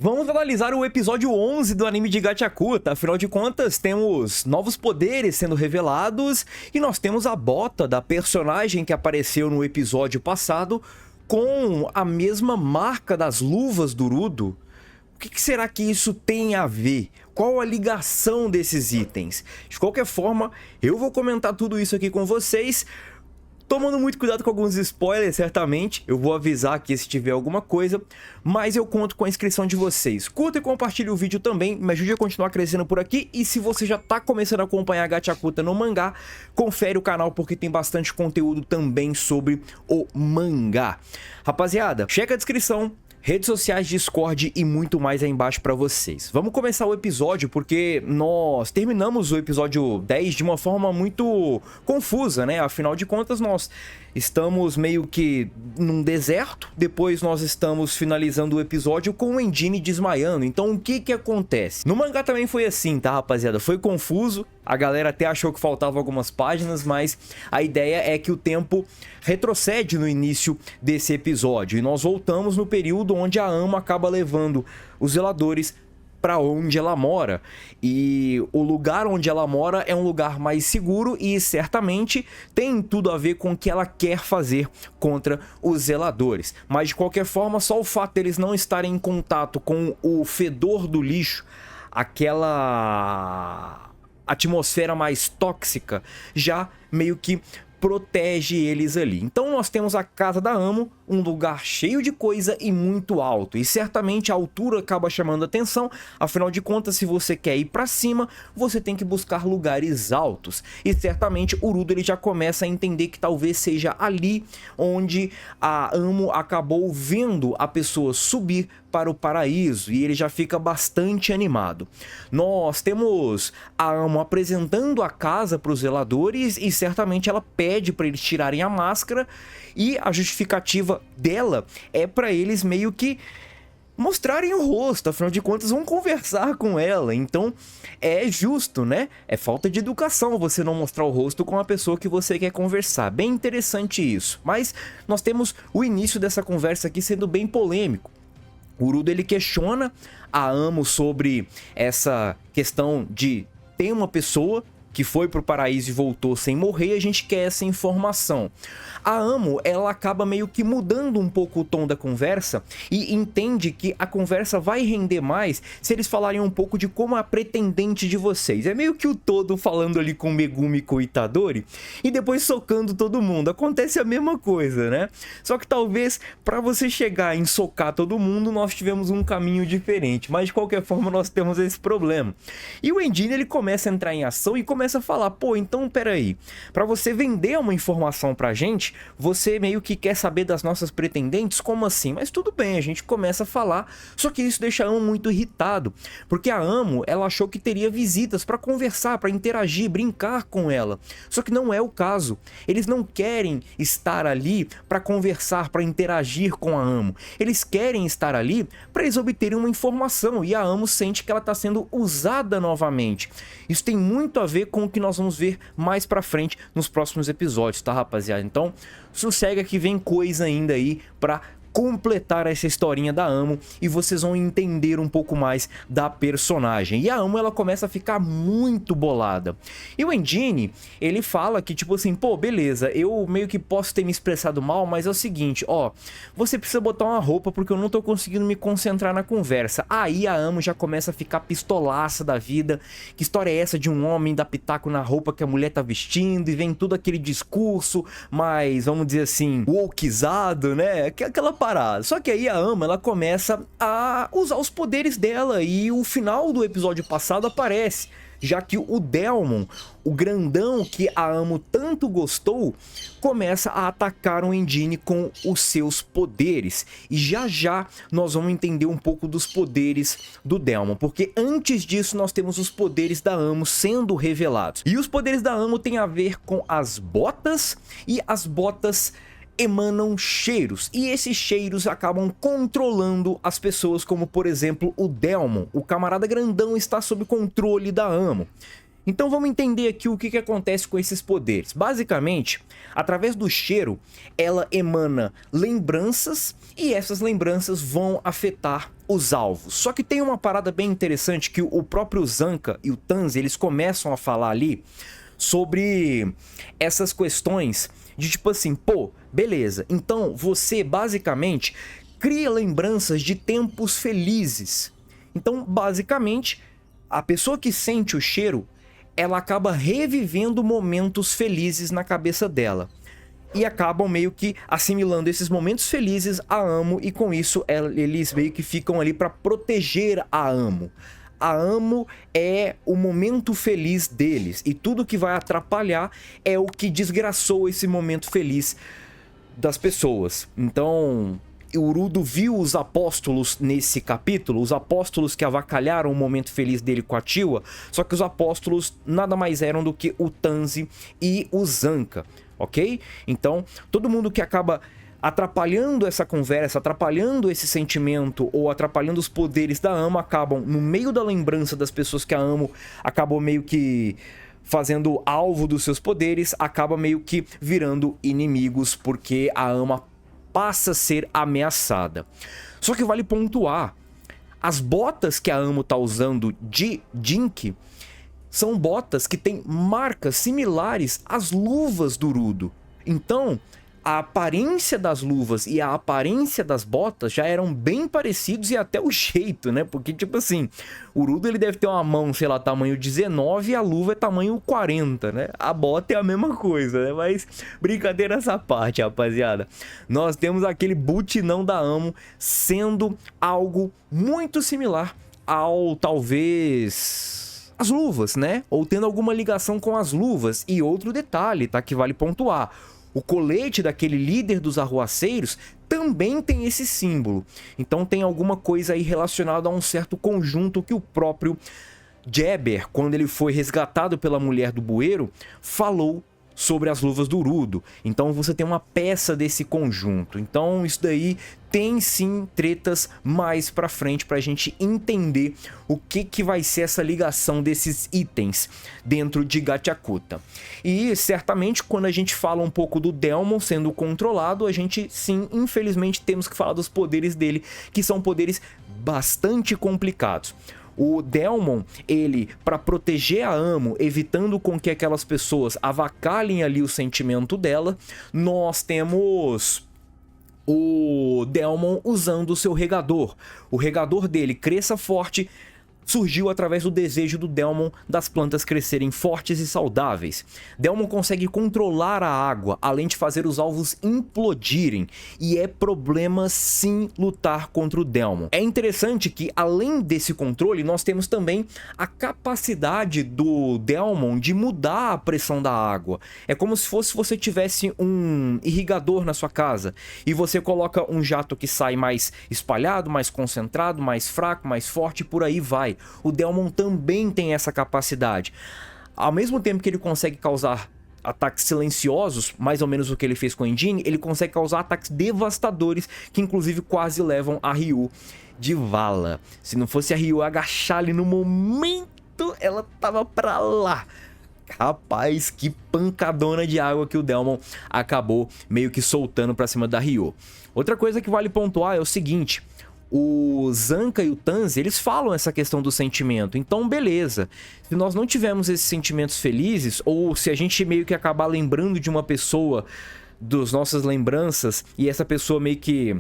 Vamos analisar o episódio 11 do anime de Gachakuta. Afinal de contas, temos novos poderes sendo revelados e nós temos a bota da personagem que apareceu no episódio passado com a mesma marca das luvas do Urudo. O que será que isso tem a ver? Qual a ligação desses itens? De qualquer forma, eu vou comentar tudo isso aqui com vocês, tomando muito cuidado com alguns spoilers, certamente. Eu vou avisar aqui se tiver alguma coisa, mas eu conto com a inscrição de vocês. Curta e compartilhe o vídeo também, me ajude a continuar crescendo por aqui. E se você já está começando a acompanhar a Gachakuta no mangá, confere o canal porque tem bastante conteúdo também sobre o mangá. Rapaziada, checa a descrição, redes sociais, Discord e muito mais aí embaixo pra vocês. Vamos começar o episódio porque nós terminamos o episódio 10 de uma forma muito confusa, né? Afinal de contas, nós estamos meio que num deserto, depois nós estamos finalizando o episódio com o Endine desmaiando. Então o que acontece? No mangá também foi assim, tá, rapaziada? Foi confuso, a galera até achou que faltavam algumas páginas, mas a ideia é que o tempo retrocede no início desse episódio e nós voltamos no período onde a Amo acaba levando os zeladores para onde ela mora, e o lugar onde ela mora é um lugar mais seguro e certamente tem tudo a ver com o que ela quer fazer contra os zeladores. Mas de qualquer forma, só o fato deles não estarem em contato com o fedor do lixo, aquela atmosfera mais tóxica, já meio que protege eles ali. Então nós temos a casa da Amo, um lugar cheio de coisa e muito alto, e certamente a altura acaba chamando atenção. Afinal de contas, se você quer ir para cima, você tem que buscar lugares altos, e certamente o Urudo ele já começa a entender que talvez seja ali onde a Amo acabou vendo a pessoa subir para o paraíso, e ele já fica bastante animado. Nós temos a Amo apresentando a casa para os zeladores e certamente ela pede para eles tirarem a máscara, e a justificativa dela é para eles meio que mostrarem o rosto, afinal de contas vão conversar com ela, então é justo, né? É falta de educação você não mostrar o rosto com a pessoa que você quer conversar. Bem interessante isso, mas nós temos o início dessa conversa aqui sendo bem polêmico. O Urudo ele questiona a Amo sobre essa questão de ter uma pessoa que foi pro paraíso e voltou sem morrer, a gente quer essa informação. A Amo, ela acaba meio que mudando um pouco o tom da conversa e entende que a conversa vai render mais se eles falarem um pouco de como a pretendente de vocês. É meio que o todo falando ali com Megumi e com Itadori e depois socando todo mundo. Acontece a mesma coisa, né? Só que talvez para você chegar em socar todo mundo, nós tivemos um caminho diferente, mas de qualquer forma nós temos esse problema. E o Endine ele começa a entrar em ação e começa a falar, pô, então peraí, para você vender uma informação pra gente, você meio que quer saber das nossas pretendentes? Como assim? Mas tudo bem, a gente começa a falar, só que isso deixa a Amo muito irritado, porque a Amo, ela achou que teria visitas para conversar, para interagir, brincar com ela, só que não é o caso. Eles não querem estar ali para conversar, para interagir com a Amo, eles querem estar ali para eles obterem uma informação, e a Amo sente que ela está sendo usada novamente. Isso tem muito a ver com o que nós vamos ver mais pra frente nos próximos episódios, tá, rapaziada? Então, sossega que vem coisa ainda aí pra completar essa historinha da Amo e vocês vão entender um pouco mais da personagem. E a Amo, ela começa a ficar muito bolada. E o Endine, ele fala que tipo assim, pô, beleza, eu meio que posso ter me expressado mal, mas é o seguinte, ó, você precisa botar uma roupa porque eu não tô conseguindo me concentrar na conversa. Aí a Amo já começa a ficar pistolaça da vida. Que história é essa de um homem dar pitaco na roupa que a mulher tá vestindo? E vem todo aquele discurso mais, vamos dizer assim, wokeizado, né? Aquela parada. Só que aí a Amo, ela começa a usar os poderes dela e o final do episódio passado aparece, já que o Delmon, o grandão que a Amo tanto gostou, começa a atacar o Endine com os seus poderes. E já já nós vamos entender um pouco dos poderes do Delmon, porque antes disso nós temos os poderes da Amo sendo revelados. E os poderes da Amo têm a ver com as botas, e as botas emanam cheiros, e esses cheiros acabam controlando as pessoas, como por exemplo o Delmon. O camarada grandão está sob controle da Amo. Então vamos entender aqui o que acontece com esses poderes. Basicamente, através do cheiro, ela emana lembranças e essas lembranças vão afetar os alvos. Só que tem uma parada bem interessante que o próprio Zanka e o Tanzi, eles começam a falar ali sobre essas questões de tipo assim, pô, beleza, então você basicamente cria lembranças de tempos felizes. Então, basicamente, a pessoa que sente o cheiro, ela acaba revivendo momentos felizes na cabeça dela. E acabam meio que assimilando esses momentos felizes a Amo, e com isso eles meio que ficam ali para proteger a Amo. A Amo é o momento feliz deles, e tudo que vai atrapalhar é o que desgraçou esse momento feliz das pessoas. Então, o Urudo viu os apóstolos nesse capítulo, os apóstolos que avacalharam o momento feliz dele com a Tiwa, só que os apóstolos nada mais eram do que o Tanzi e o Zanka, ok? Então, todo mundo que acaba atrapalhando essa conversa, atrapalhando esse sentimento ou atrapalhando os poderes da Amo, acabam no meio da lembrança das pessoas que a Amo acabou meio que fazendo alvo dos seus poderes, acaba meio que virando inimigos, porque a Amo passa a ser ameaçada. Só que vale pontuar, as botas que a Amo tá usando de Jink são botas que têm marcas similares às luvas do Urudo. Então, a aparência das luvas e a aparência das botas já eram bem parecidos, e até o jeito, né? Porque, tipo assim, o Urudo ele deve ter uma mão, sei lá, tamanho 19 e a luva é tamanho 40, né? A bota é a mesma coisa, né? Mas brincadeira essa parte, rapaziada. Nós temos aquele butinão da Amo sendo algo muito similar ao, talvez, as luvas, né? Ou tendo alguma ligação com as luvas. E outro detalhe, tá? Que vale pontuar. O colete daquele líder dos arruaceiros também tem esse símbolo. Então tem alguma coisa aí relacionada a um certo conjunto que o próprio Jabber, quando ele foi resgatado pela mulher do bueiro, falou sobre as luvas do Urudo. Então você tem uma peça desse conjunto. Então isso daí tem sim tretas mais pra frente pra gente entender o que vai ser essa ligação desses itens dentro de Gachakuta. E certamente quando a gente fala um pouco do Delmon sendo controlado, a gente sim, infelizmente, temos que falar dos poderes dele, que são poderes bastante complicados. O Delmon, ele, para proteger a Amo, evitando com que aquelas pessoas avacalhem ali o sentimento dela, nós temos o Delmon usando o seu regador. O regador dele, Cresça Forte, surgiu através do desejo do Delmon das plantas crescerem fortes e saudáveis. Delmon consegue controlar a água, além de fazer os alvos implodirem, e é problema sim lutar contra o Delmon. É interessante que, além desse controle, nós temos também a capacidade do Delmon de mudar a pressão da água. É como se fosse você tivesse um irrigador na sua casa, e você coloca um jato que sai mais espalhado, mais concentrado, mais fraco, mais forte, e por aí vai. O Delmon também tem essa capacidade. Ao mesmo tempo que ele consegue causar ataques silenciosos, mais ou menos o que ele fez com o Engine, ele consegue causar ataques devastadores, que inclusive quase levam a Ryu de vala. Se não fosse a Ryu agachar ali no momento, ela tava pra lá. Rapaz, que pancadona de água que o Delmon acabou meio que soltando pra cima da Ryu. Outra coisa que vale pontuar é o seguinte: o Zanka e o Tanzi, eles falam essa questão do sentimento. Então, beleza. Se nós não tivermos esses sentimentos felizes, ou se a gente meio que acabar lembrando de uma pessoa, das nossas lembranças, e essa pessoa meio que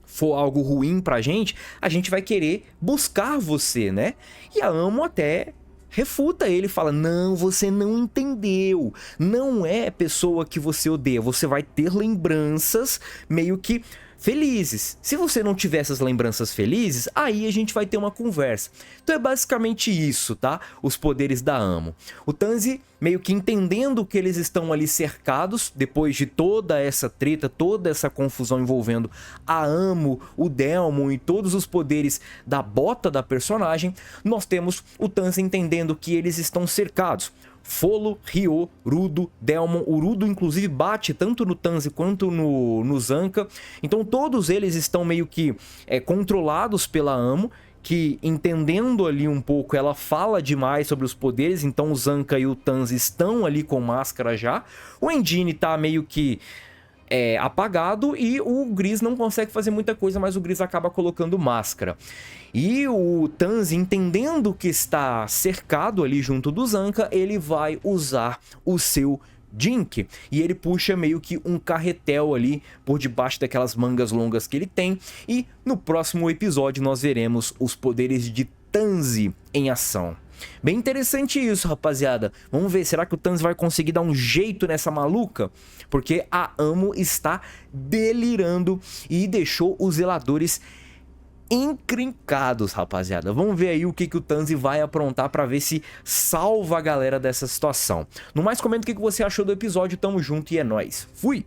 for algo ruim pra gente, a gente vai querer buscar você, né? E a Amo até refuta ele, fala: não, você não entendeu. Não é pessoa que você odeia. Você vai ter lembranças meio que felizes. Se você não tiver essas lembranças felizes, aí a gente vai ter uma conversa. Então é basicamente isso, tá? Os poderes da Amo. O Tanzi meio que entendendo que eles estão ali cercados, depois de toda essa treta, toda essa confusão envolvendo a Amo, o Delmon e todos os poderes da bota da personagem, nós temos o Tanzi entendendo que eles estão cercados. Folo, Ryo, Rudo, Delmon. O Rudo inclusive bate tanto no Tanzi quanto no Zanka. Então todos eles estão meio que controlados pela Amo. que, entendendo ali um pouco, ela fala demais sobre os poderes, então o Zanca e o Tanzi estão ali com máscara já. O Engine tá meio que apagado e o Gris não consegue fazer muita coisa, mas o Gris acaba colocando máscara. E o Tanzi, entendendo que está cercado ali junto do Zanca, ele vai usar o seu Jink, e ele puxa meio que um carretel ali por debaixo daquelas mangas longas que ele tem, e no próximo episódio nós veremos os poderes de Tanzi em ação. Bem interessante isso, rapaziada. Vamos ver, será que o Tanzi vai conseguir dar um jeito nessa maluca? Porque a Amo está delirando e deixou os zeladores encrencados, rapaziada. Vamos ver aí o que o Tanzi vai aprontar pra ver se salva a galera dessa situação. No mais, comenta o que você achou do episódio. Tamo junto e é nóis. Fui!